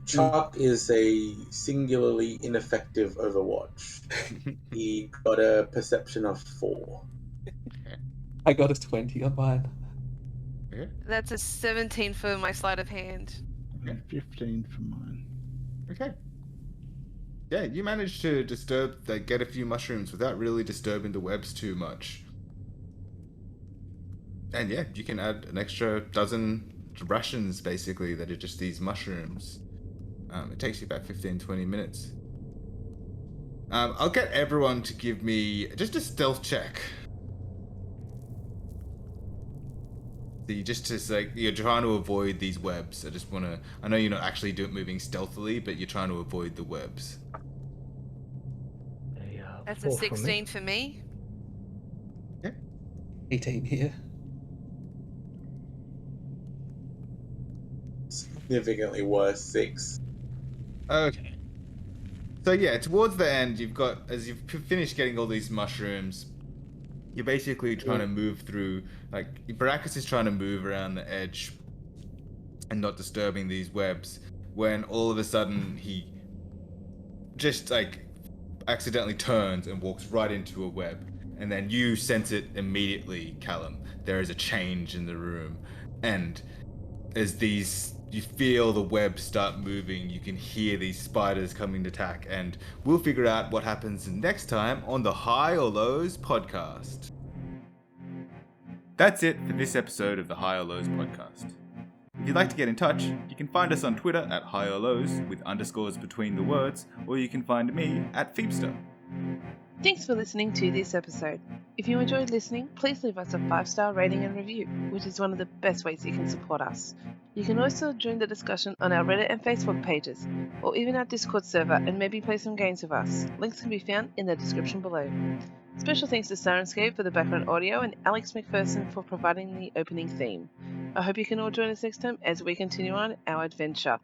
Chuck is a singularly ineffective Overwatch. He got a perception of 4. I got a 20 on mine. Okay. That's a 17 for my sleight of hand. And 15 for mine. Okay. Yeah, you managed to get a few mushrooms without really disturbing the webs too much. And yeah, you can add an extra dozen rations, basically, that are just these mushrooms. It takes you about 15-20 minutes. I'll get everyone to give me just a stealth check. So you're trying to avoid these webs. I know you're not actually moving stealthily, but you're trying to avoid the webs. That's 4 a for me. 16 for me. 18 here. Significantly worse, 6. Okay. So yeah, towards the end, as you've finished getting all these mushrooms, you're basically trying to move through, like, Baracus is trying to move around the edge and not disturbing these webs, when all of a sudden he just, like, accidentally turns and walks right into a web. And then you sense it immediately, Callum. There is a change in the room. And as you feel the web start moving, you can hear these spiders coming to attack, and we'll figure out what happens next time on the High or Lows podcast. That's it for this episode of the High or Lows podcast. If you'd like to get in touch, you can find us on Twitter at High or Lows with underscores between the words, or you can find me at Phoebster. Thanks for listening to this episode. If you enjoyed listening, please leave us a 5-star rating and review, which is one of the best ways you can support us. You can also join the discussion on our Reddit and Facebook pages, or even our Discord server, and maybe play some games with us. Links can be found in the description below. Special thanks to Sirenscape for the background audio and Alex McPherson for providing the opening theme. I hope you can all join us next time as we continue on our adventure.